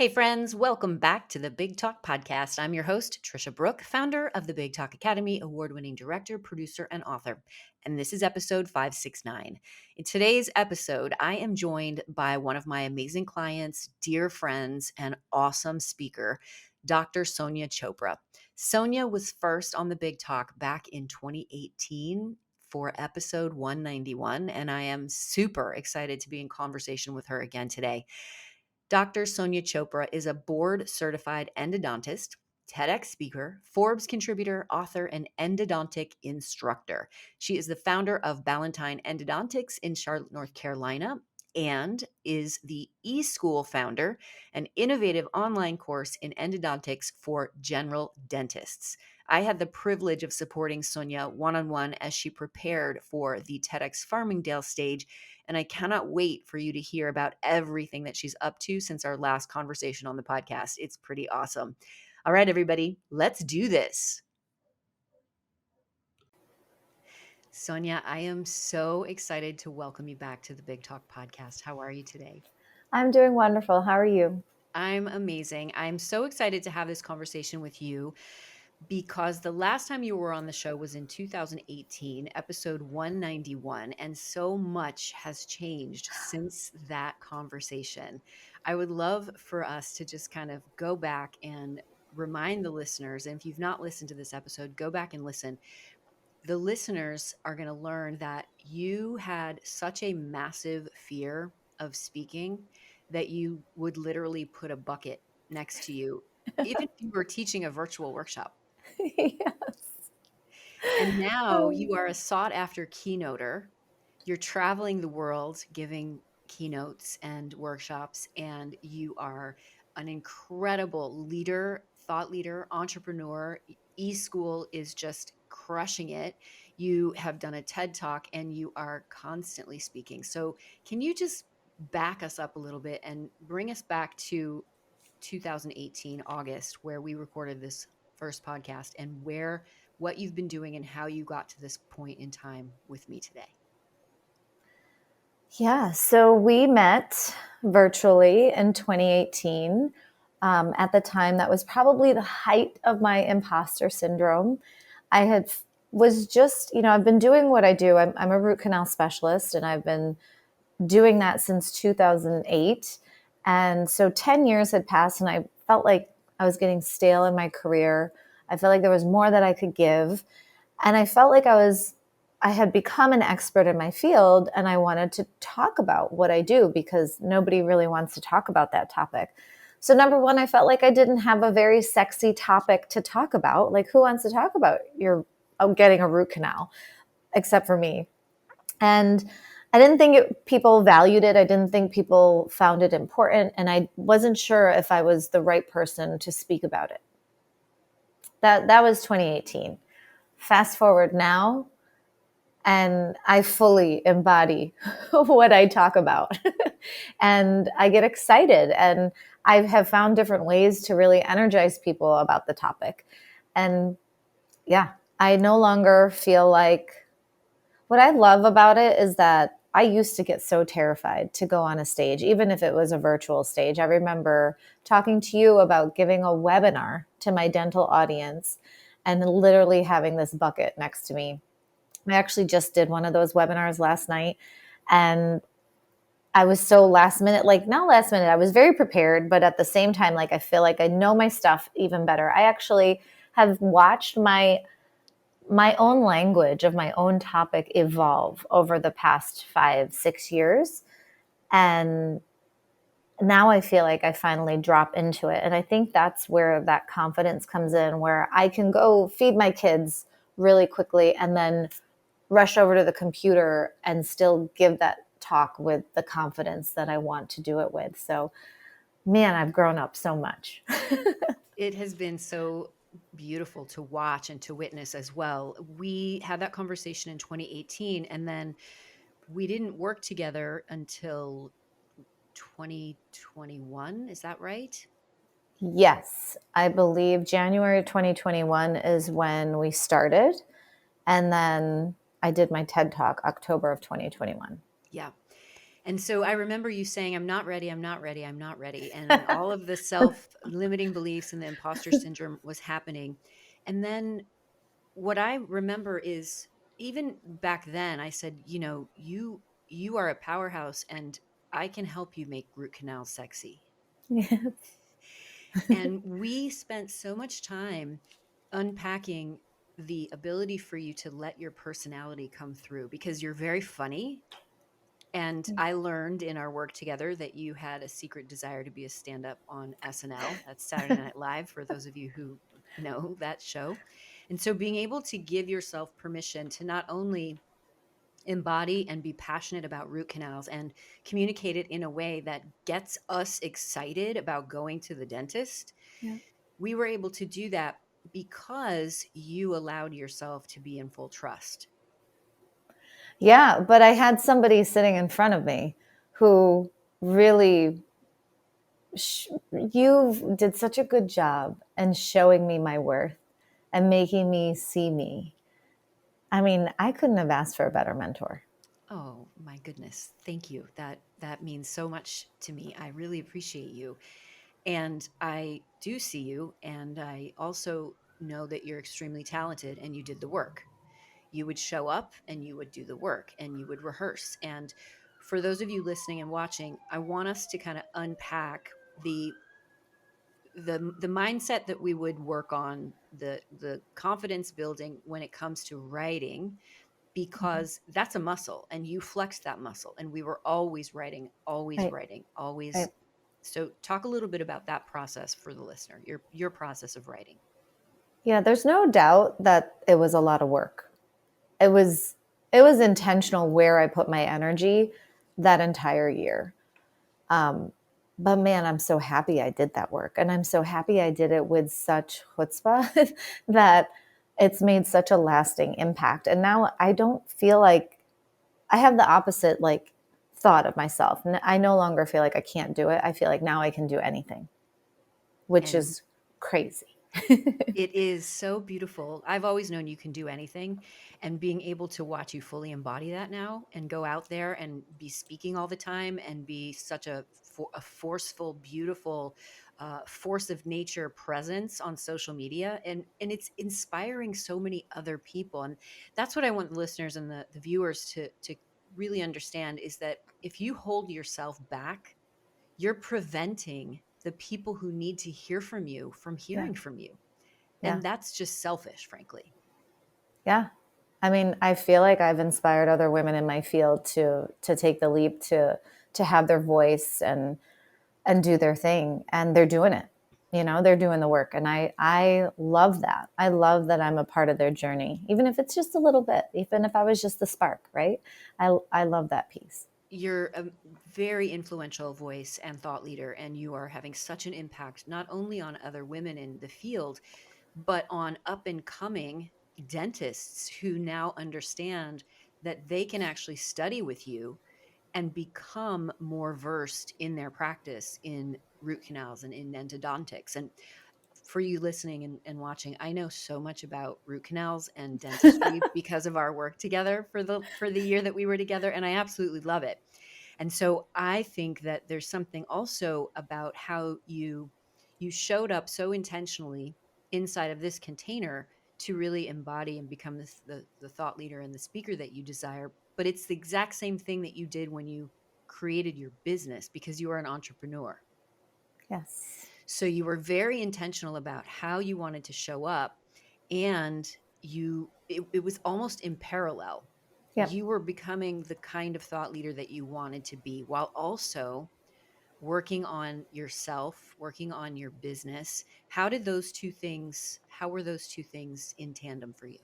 Hey friends, welcome back to the Big Talk Podcast. I'm your host, Tricia Brouk, founder of the Big Talk Academy, award-winning director, producer, and author. And this is episode 569. In today's episode, I am joined by one of my amazing clients, dear friends, and awesome speaker, Dr. Sonia Chopra. Sonia was first on the Big Talk back in 2018 for episode 191, and I am super excited to be in conversation with her again today. Dr. Sonia Chopra is a board-certified endodontist, TEDx speaker, Forbes contributor, author, and endodontic instructor. She is the founder of Ballantine Endodontics in Charlotte, North Carolina, and is the eSchool founder, an innovative online course in endodontics for general dentists. I had the privilege of supporting Sonia one-on-one as she prepared for the TEDx Farmingdale stage, and I cannot wait for you to hear about everything that she's up to since our last conversation on the podcast. It's pretty awesome. All right, everybody, let's do this. Sonia, I am so excited to welcome you back to the Big Talk podcast. How are you today? I'm doing wonderful. How are you? I'm amazing. I'm so excited to have this conversation with you because the last time you were on the show was in 2018, episode 191, and so much has changed since that conversation. I would love for us to just kind of go back and remind the listeners, and if you've not listened to this episode, go back and listen. The listeners are going to learn that you had such a massive fear of speaking that you would literally put a bucket next to you, even if you were teaching a virtual workshop. Yes. And now you are a sought after keynoter. You're traveling the world giving keynotes and workshops, and you are an incredible leader, thought leader, entrepreneur. eSchool is just crushing it. You have done a TED Talk and you are constantly speaking. So, can you just back us up a little bit and bring us back to 2018 August, where we recorded this first podcast, and what you've been doing and how you got to this point in time with me today? Yeah, so we met virtually in 2018. At the time, that was probably the height of my imposter syndrome. I had was just, I've been doing what I do. I'm a root canal specialist, and I've been doing that since 2008. And so 10 years had passed, and I felt like I was getting stale in my career. I felt like there was more that I could give. And I felt like I had become an expert in my field, and I wanted to talk about what I do because nobody really wants to talk about that topic. So number one, I felt like I didn't have a very sexy topic to talk about. Like, who wants to talk about getting a root canal except for me? And I didn't think people valued it. I didn't think people found it important. And I wasn't sure if I was the right person to speak about it. That was 2018. Fast forward now, and I fully embody what I talk about. And I get excited, and I have found different ways to really energize people about the topic. And yeah, I no longer feel like what I love about it is that I used to get so terrified to go on a stage, even if it was a virtual stage. I remember talking to you about giving a webinar to my dental audience and literally having this bucket next to me. I actually just did one of those webinars last night, and I was so last minute, like not last minute, I was very prepared, but at the same time, like I feel like I know my stuff even better. I actually have watched my own language of my own topic evolve over the past 5-6 years. And now I feel like I finally drop into it. And I think that's where that confidence comes in, where I can go feed my kids really quickly and then rush over to the computer and still give that talk with the confidence that I want to do it with. So, man, I've grown up so much. It has been so beautiful to watch and to witness as well. We had that conversation in 2018, and then we didn't work together until 2021. Is that right? Yes, I believe January 2021 is when we started. And then I did my TED Talk October of 2021. Yeah. And so I remember you saying, I'm not ready, I'm not ready, I'm not ready. And all of the self limiting beliefs and the imposter syndrome was happening. And then what I remember is even back then I said, you are a powerhouse and I can help you make root canals sexy. Yeah. And we spent so much time unpacking the ability for you to let your personality come through because you're very funny. And I learned in our work together that you had a secret desire to be a stand up on SNL. That's Saturday Night Live, for those of you who know that show. And so being able to give yourself permission to not only embody and be passionate about root canals and communicate it in a way that gets us excited about going to the dentist, Yeah. we were able to do that because you allowed yourself to be in full trust. Yeah, but I had somebody sitting in front of me who really, you did such a good job in showing me my worth and making me see me. I mean, I couldn't have asked for a better mentor. Oh my goodness. Thank you. That means so much to me. I really appreciate you. And I do see you and I also know that you're extremely talented and you did the work. You would show up and you would do the work and you would rehearse. And for those of you listening and watching, I want us to kind of unpack the mindset that we would work on, the confidence building when it comes to writing, Mhm. because that's a muscle and you flexed that muscle and we were always writing, always Right, writing, always. right. So talk a little bit about that process for the listener, your process of writing. Yeah, there's no doubt that it was a lot of work. It was it was intentional where I put my energy that entire year. Um, but man, I'm so happy I did that work. And I'm so happy I did it with such chutzpah that it's made such a lasting impact. And now I don't feel like I have the opposite like thought of myself. I no longer feel like I can't do it. I feel like now I can do anything, which And is crazy. it is so beautiful. I've always known you can do anything, and being able to watch you fully embody that now and go out there and be speaking all the time and be such a forceful, beautiful force of nature presence on social media, and it's inspiring so many other people. And that's what I want the listeners and the viewers to really understand is that if you hold yourself back, you're preventing the people who need to hear from you from Yeah. hearing from you, Yeah. and that's just selfish, frankly. Yeah. I mean, I feel like I've inspired other women in my field to take the leap to have their voice and do their thing, and they're doing it. You know, they're doing the work, and I love that. I love that I'm a part of their journey, even if it's just a little bit, even if I was just the spark, right? I love that piece. You're a very influential voice and thought leader, and you are having such an impact not only on other women in the field, but on up and coming dentists who now understand that they can actually study with you and become more versed in their practice in root canals and in endodontics. And for you listening and watching, I know so much about root canals and dentistry because of our work together for the year that we were together, and I absolutely love it. And so I think that there's something also about how you showed up so intentionally inside of this container to really embody and become the thought leader and the speaker that you desire. But it's the exact same thing that you did when you created your business because you are an entrepreneur. Yes. So you were very intentional about how you wanted to show up, and it was almost in parallel. Yep. You were becoming the kind of thought leader that you wanted to be while also working on yourself, working on your business. How were those two things in tandem for you?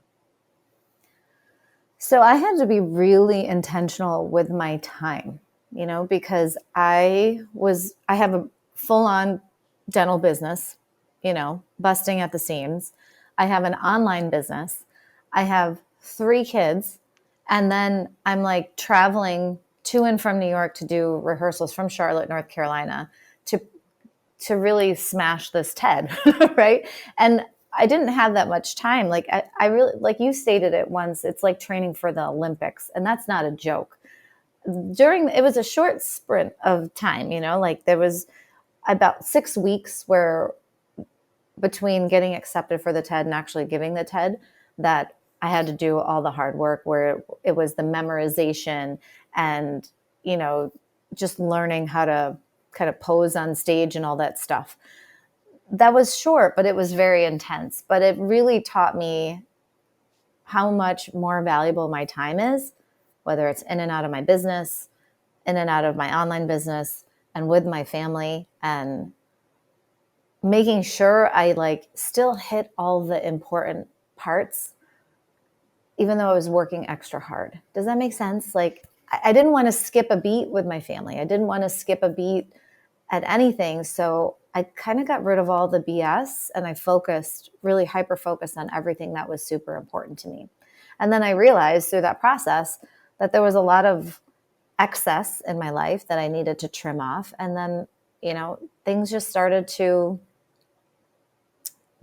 So I had to be really intentional with my time, because I have a full on dental business, busting at the seams. I have an online business. I have 3 kids. And then I'm like traveling to and from New York to do rehearsals from Charlotte, North Carolina to really smash this TED, right? And I didn't have that much time. Like I really, like you stated it once, it's like training for the Olympics, and that's not a joke. it was a short sprint of time, like there was about 6 weeks where between getting accepted for the TED and actually giving the TED that I had to do all the hard work, where it was the memorization and, just learning how to kind of pose on stage and all that stuff. That was short, but it was very intense. But it really taught me how much more valuable my time is, whether it's in and out of my business, in and out of my online business, and with my family, and making sure I still hit all the important parts, even though I was working extra hard. Does that make sense? I didn't want to skip a beat with my family. I didn't want to skip a beat at anything. So I kind of got rid of all the BS and I really hyper focused on everything that was super important to me. And then I realized through that process that there was a lot of excess in my life that I needed to trim off. And then, things just started to,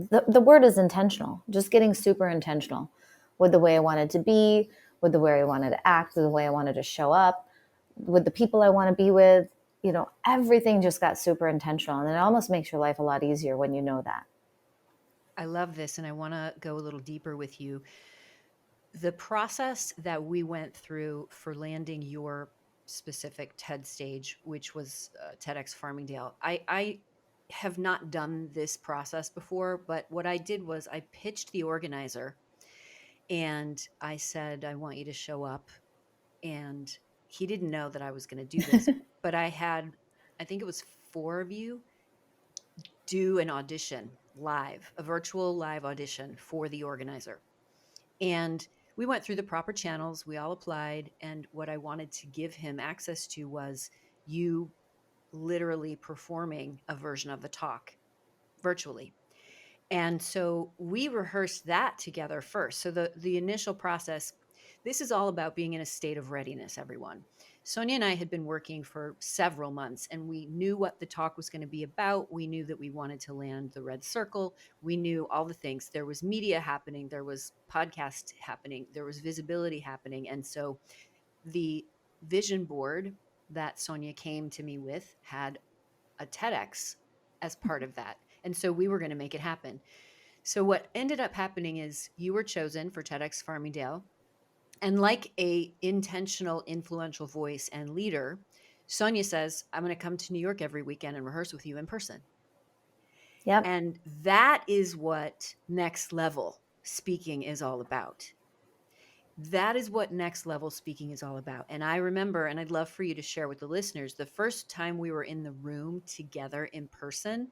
the word is intentional, just getting super intentional with the way I wanted to be, with the way I wanted to act, with the way I wanted to show up, with the people I want to be with. Everything just got super intentional. And it almost makes your life a lot easier when you know that. I love this. And I want to go a little deeper with you. The process that we went through for landing your specific TED stage, which was TEDx Farmingdale, I have not done this process before, but what I did was I pitched the organizer and I said, I want you to show up. And he didn't know that I was going to do this, but I think it was 4 of you do an audition live, a virtual live audition for the organizer. And we went through the proper channels. We all applied. And what I wanted to give him access to was you literally performing a version of the talk virtually. And so we rehearsed that together first. So the initial process, this is all about being in a state of readiness, everyone. Sonia and I had been working for several months and we knew what the talk was going to be about. We knew that we wanted to land the red circle. We knew all the things. There was media happening, there was podcast happening, there was visibility happening. And so the vision board that Sonia came to me with had a TEDx as part of that. And so we were going to make it happen. So what ended up happening is you were chosen for TEDx Farmingdale. And like a intentional, influential voice and leader, Sonia says, I'm going to come to New York every weekend and rehearse with you in person. Yep. And that is what next level speaking is all about. That is what next level speaking is all about. And I remember, and I'd love for you to share with the listeners, the first time we were in the room together in person,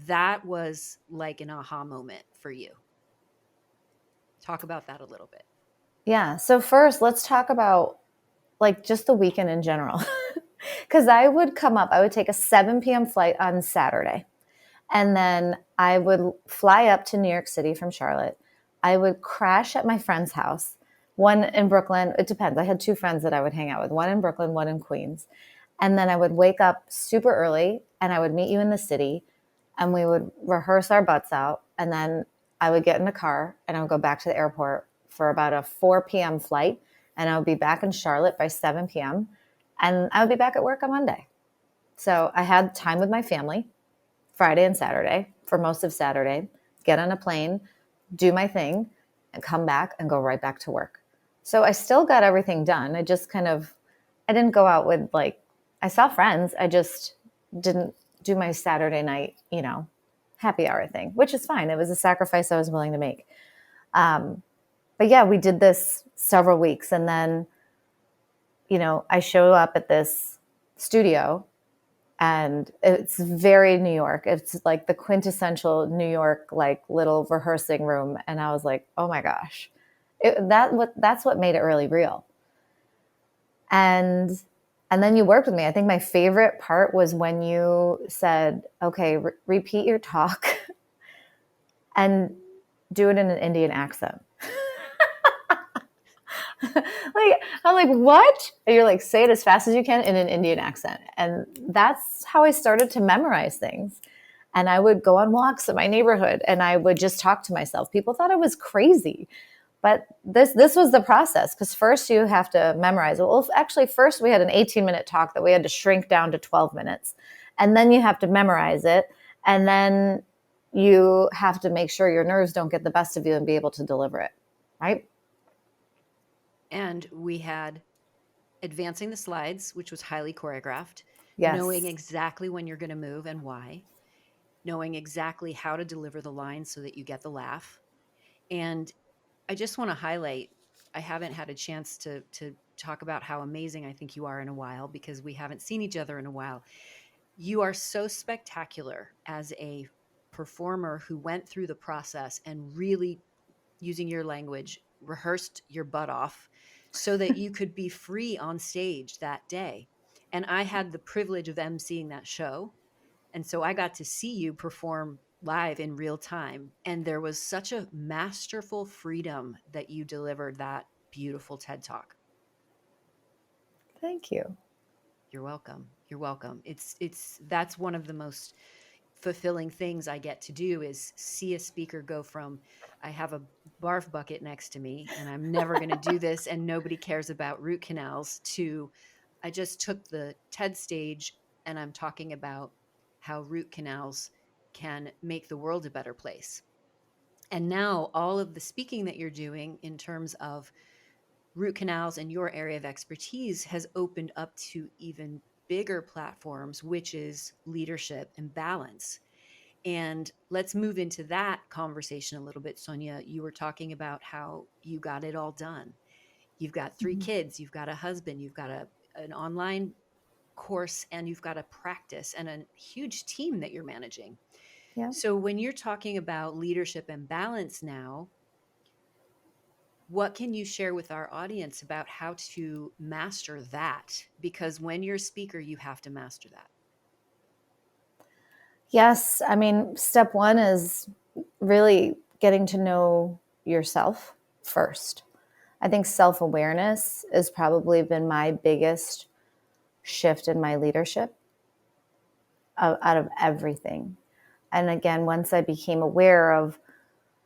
that was like an aha moment for you. Talk about that a little bit. Yeah. So first, let's talk about just the weekend in general. Because I would take a 7 p.m. flight on Saturday. And then I would fly up to New York City from Charlotte. I would crash at my friend's house, one in Brooklyn. It depends. I had 2 friends that I would hang out with, one in Brooklyn, one in Queens. And then I would wake up super early and I would meet you in the city and we would rehearse our butts out. And then I would get in a car and I would go back to the airport for about a 4 p.m. flight. And I would be back in Charlotte by 7 p.m. And I would be back at work on Monday. So I had time with my family Friday and Saturday for most of Saturday, get on a plane, do my thing, and come back and go right back to work. So I still got everything done. I didn't go out with I saw friends. I just didn't do my Saturday night, happy hour thing, which is fine. It was a sacrifice I was willing to make. But yeah, we did this several weeks. And then, I show up at this studio and it's very New York. It's like the quintessential New York, little rehearsing room. And I was like, oh my gosh, that's what made it really real. And then you worked with me. I think my favorite part was when you said, okay, repeat your talk and do it in an Indian accent. I'm like, what? And you're say it as fast as you can in an Indian accent. And that's how I started to memorize things. And I would go on walks in my neighborhood and I would just talk to myself. People thought I was crazy, But this was the process, because first you have to memorize it. Well, actually, first we had an 18-minute talk that we had to shrink down to 12 minutes. And then you have to memorize it. And then you have to make sure your nerves don't get the best of you and be able to deliver it, right? And we had advancing the slides, which was highly choreographed, knowing Yes. exactly when you're going to move and why, knowing exactly how to deliver the lines so that you get the laugh. And I just want to highlight, I haven't had a chance to talk about how amazing I think you are in a while, because we haven't seen each other in a while. You are so spectacular as a performer who went through the process and really, using your language, rehearsed your butt off so that you could be free on stage that day. And I had the privilege of emceeing that show. And so I got to see you perform live in real time. And there was such a masterful freedom that you delivered that beautiful TED Talk. Thank you. You're welcome. You're welcome. That's one of the most fulfilling things I get to do, is see a speaker go from, I have a barf bucket next to me and I'm never going to do this and nobody cares about root canals, to, I just took the TED stage and I'm talking about how root canals can make the world a better place. And now all of the speaking that you're doing in terms of root canals and your area of expertise has opened up to even bigger platforms, which is leadership and balance. And let's move into that conversation a little bit. Sonia, you were talking about how you got it all done. You've got 3 Mhm. kids, you've got a husband, you've got an online course, and you've got a practice and a huge team that you're managing. Yeah. So when you're talking about leadership and balance now, what can you share with our audience about how to master that? Because when you're a speaker, you have to master that. Yes. I mean, step one is really getting to know yourself first. I think self awareness has probably been my biggest shift in my leadership out of everything. And again, once I became aware of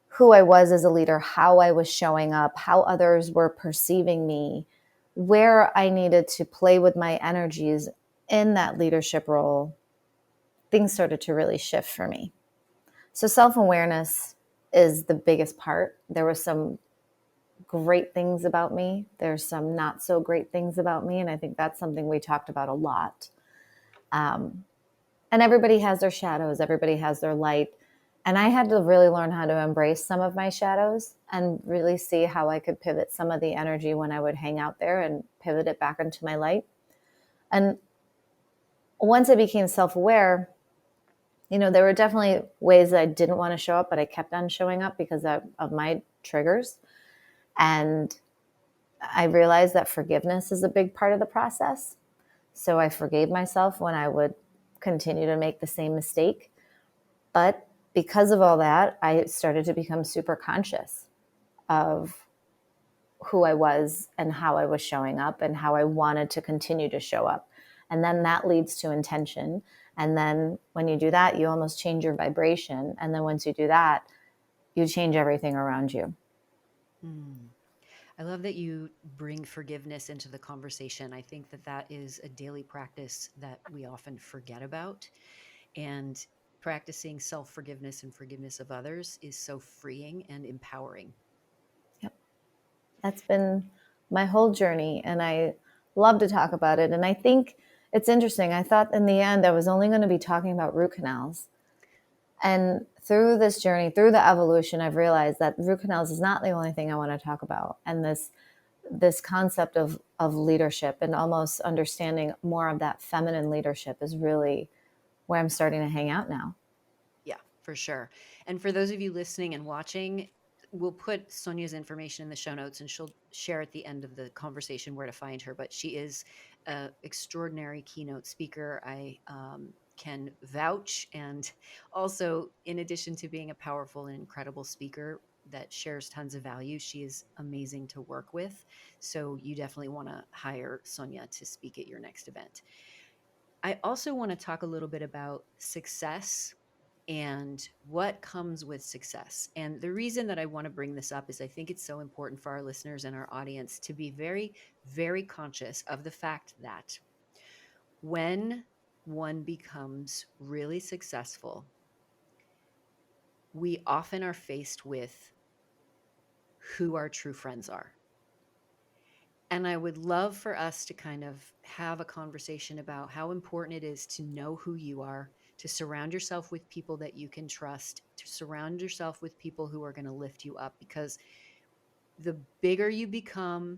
who I was as a leader, how I was showing up, how others were perceiving me, where I needed to play with my energies in that leadership role, things started to really shift for me. So self awareness is the biggest part. There were some great things about me. There's some not so great things about me. And I think that's something we talked about a lot. Um, and everybody has their shadows, everybody has their light. And I had to really learn how to embrace some of my shadows and really see how I could pivot some of the energy when I would hang out there and pivot it back into my light. And once I became self aware, there were definitely ways that I didn't want to show up, but I kept on showing up because of my triggers. And I realized that forgiveness is a big part of the process. So I forgave myself when I would continue to make the same mistake. But because of all that, I started to become super conscious of who I was and how I was showing up and how I wanted to continue to show up. And then that leads to intention. And then when you do that, you almost change your vibration. And then once you do that, you change everything around you. Hmm. I love that you bring forgiveness into the conversation. I think that that is a daily practice that we often forget about. And practicing self forgiveness and forgiveness of others is so freeing and empowering. Yep. That's been my whole journey. And I love to talk about it. And I think it's interesting. I thought in the end I was only going to be talking about root canals. And through this journey, through the evolution, I've realized that root canals is not the only thing I want to talk about. And this concept of leadership and almost understanding more of that feminine leadership is really where I'm starting to hang out now. Yeah, for sure. And for those of you listening and watching, we'll put Sonia's information in the show notes and she'll share at the end of the conversation where to find her. But she is an extraordinary keynote speaker. I can vouch. And also, in addition to being a powerful and incredible speaker that shares tons of value, she is amazing to work with. So you definitely want to hire Sonia to speak at your next event. I also want to talk a little bit about success and what comes with success. And the reason that I want to bring this up is I think it's so important for our listeners and our audience to be very, very conscious of the fact that when one becomes really successful, we often are faced with who our true friends are. And I would love for us to kind of have a conversation about how important it is to know who you are, to surround yourself with people that you can trust, to surround yourself with people who are going to lift you up. Because the bigger you become,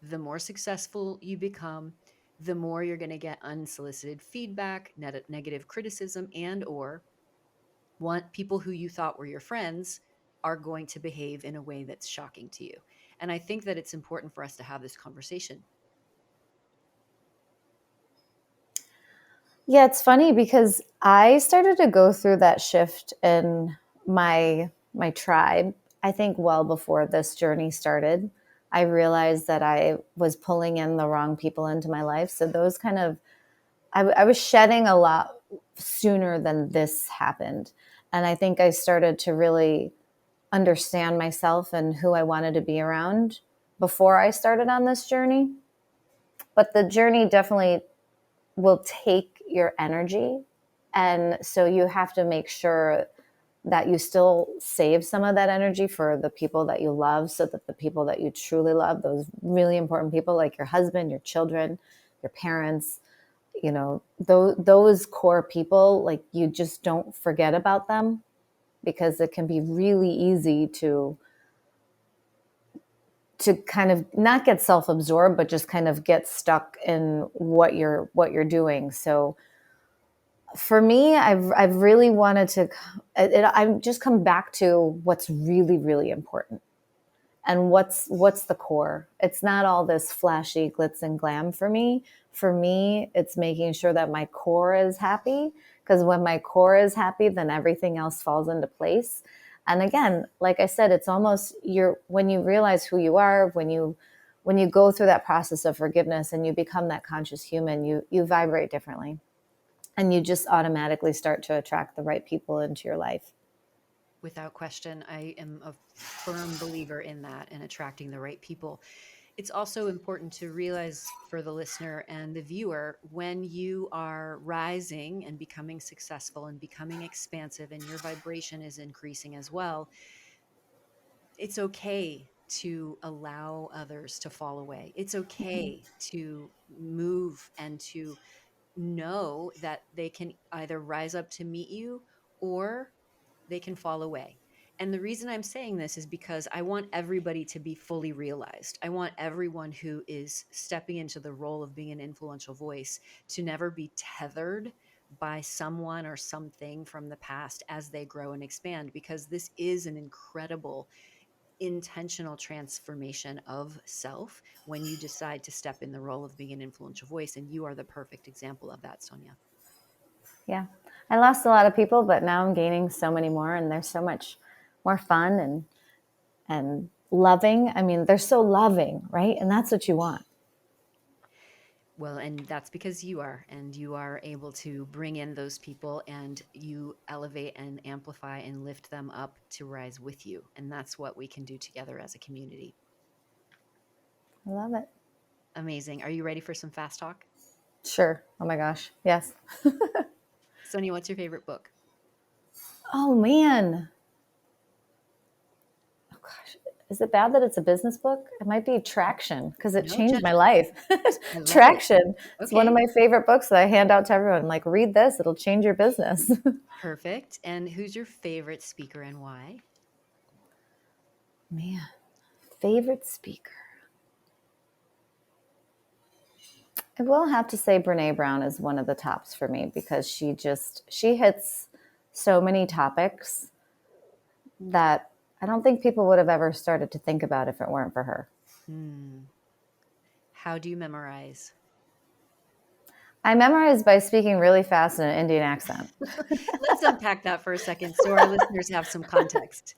the more successful you become, the more you're going to get unsolicited feedback, negative criticism, and or want people who you thought were your friends are going to behave in a way that's shocking to you. And I think that it's important for us to have this conversation. Yeah, it's funny because I started to go through that shift in my tribe. I think well before this journey started. I realized that I was pulling in the wrong people into my life. So those kind of I was shedding a lot sooner than this happened. And I think I started to really understand myself and who I wanted to be around before I started on this journey. But the journey definitely will take your energy. And so you have to make sure that you still save some of that energy for the people that you love, so that the people that you truly love, those really important people like your husband, your children, your parents, those core people, like, you just don't forget about them, because it can be really easy to kind of not get self-absorbed, but just kind of get stuck in what you're doing. So for me, I've really wanted to I've just come back to what's really, really important. And what's the core. It's not all this flashy glitz and glam for me. For me, it's making sure that my core is happy, because when my core is happy, then everything else falls into place. And again, like I said, it's almost when you realize who you are, when you go through that process of forgiveness and you become that conscious human, you vibrate differently, and you just automatically start to attract the right people into your life. Without question, I am a firm believer in that and attracting the right people. It's also important to realize for the listener and the viewer, when you are rising and becoming successful and becoming expansive and your vibration is increasing as well, it's okay to allow others to fall away. It's okay to move and to know that they can either rise up to meet you or they can fall away. And the reason I'm saying this is because I want everybody to be fully realized. I want everyone who is stepping into the role of being an influential voice to never be tethered by someone or something from the past as they grow and expand, because this is an incredible intentional transformation of self when you decide to step in the role of being an influential voice. And you are the perfect example of that, Sonia. Yeah. I lost a lot of people, but now I'm gaining so many more, and they're so much more fun and loving. I mean, they're so loving, right? And that's what you want. Well, and that's because you are able to bring in those people and you elevate and amplify and lift them up to rise with you. And that's what we can do together as a community. I love it. Amazing. Are you ready for some fast talk? Sure. Oh my gosh. Yes. Sonia, what's your favorite book? Oh man. Oh gosh. Is it bad that it's a business book? It might be Traction, because it No changed my judgment. life. I love it. Traction. It's one of Okay, my favorite books that I hand out to everyone. Like, read this, it'll change your business. perfect. And who's your favorite speaker and why? Man, favorite speaker. I will have to say Brene Brown is one of the tops for me, because she hits so many topics that I don't think people would have ever started to think about if it weren't for her. Hmm. How do you memorize? I memorize by speaking really fast in an Indian accent. Let's unpack that for a second so our listeners have some context.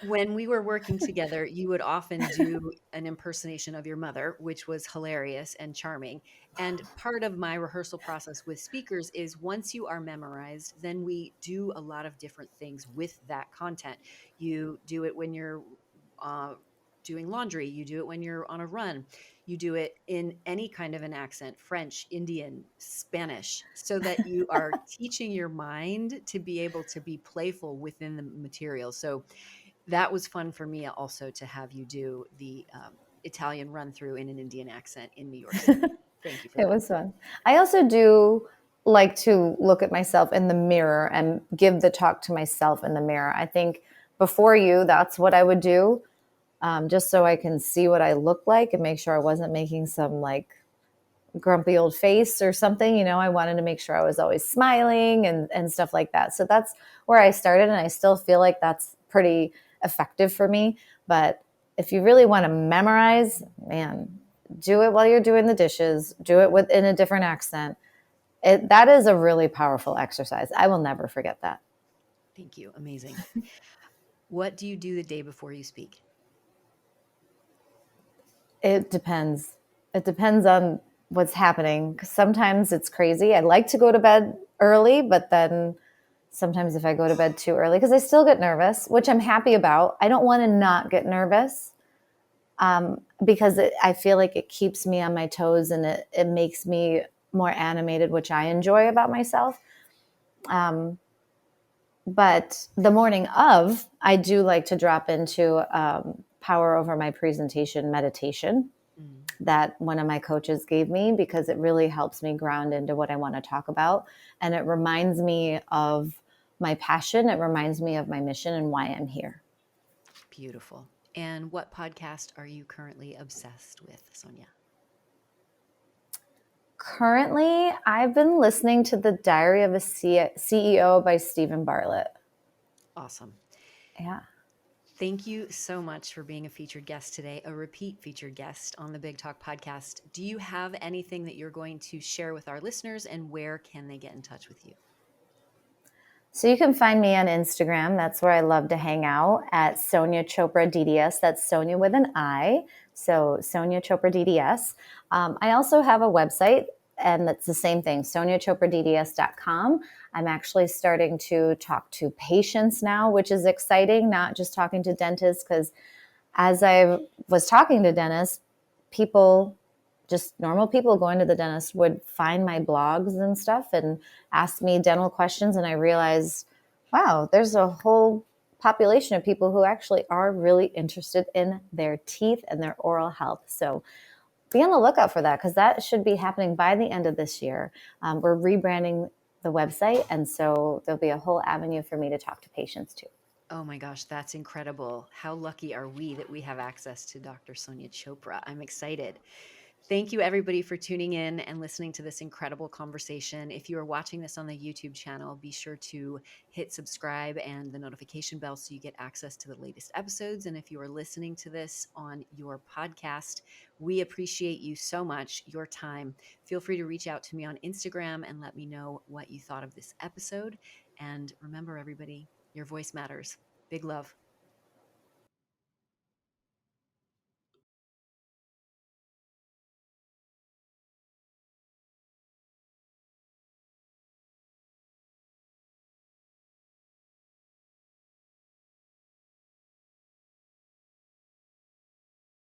When we were working together, you would often do an impersonation of your mother, which was hilarious and charming. And part of my rehearsal process with speakers is once you are memorized, then we do a lot of different things with that content. You do it when you're uh, doing laundry, you do it when you're on a run, you do it in any kind of an accent, French, Indian, Spanish, so that you are teaching your mind to be able to be playful within the material. So that was fun for me also to have you do the Italian run through in an Indian accent in New York City. Thank you for It that. was fun. I also do like to look at myself in the mirror and give the talk to myself in the mirror. I think before you, that's what I would do, just so I can see what I look like and make sure I wasn't making some like grumpy old face or something. I wanted to make sure I was always smiling and stuff like that. So that's where I started. And I still feel like that's pretty effective for me. But if you really want to memorize, man, do it while you're doing the dishes, do it in a different accent. That is a really powerful exercise. I will never forget that. Thank you. Amazing. What do you do the day before you speak? It depends. It depends on what's happening. 'Cause sometimes it's crazy. I like to go to bed early, but then sometimes if I go to bed too early, because I still get nervous, which I'm happy about. I don't want to not get nervous, because I feel like it keeps me on my toes and it makes me more animated, which I enjoy about myself. Um, but the morning of, I do like to drop into power over my presentation meditation Mm, that one of my coaches gave me, because it really helps me ground into what I want to talk about. And it reminds me of my passion. It reminds me of my mission and why I'm here. beautiful. And what podcast are you currently obsessed with, Sonia? Currently, I've been listening to The Diary of a CEO by Stephen Bartlett. Awesome. Yeah. Thank you so much for being a featured guest today, a repeat featured guest on the Big Talk podcast. Do you have anything that you're going to share with our listeners, and where can they get in touch with you? So you can find me on Instagram. That's where I love to hang out, at Sonia Chopra DDS. That's Sonia with an I. So Sonia Chopra DDS. I also have a website, and that's the same thing, soniachopradds.com. I'm actually starting to talk to patients now, which is exciting, not just talking to dentists, because as I was talking to dentists, people, just normal people going to the dentist, would find my blogs and stuff and ask me dental questions. And I realized, wow, there's a whole population of people who actually are really interested in their teeth and their oral health. So be on the lookout for that, because that should be happening by the end of this year. We're rebranding the website. And so there'll be a whole avenue for me to talk to patients too. Oh my gosh, that's incredible. How lucky are we that we have access to Dr. Sonia Chopra? I'm excited. Thank you, everybody, for tuning in and listening to this incredible conversation. If you are watching this on the YouTube channel, be sure to hit subscribe and the notification bell so you get access to the latest episodes. And if you are listening to this on your podcast, we appreciate you so much, your time. Feel free to reach out to me on Instagram and let me know what you thought of this episode. And remember, everybody, your voice matters. Big love.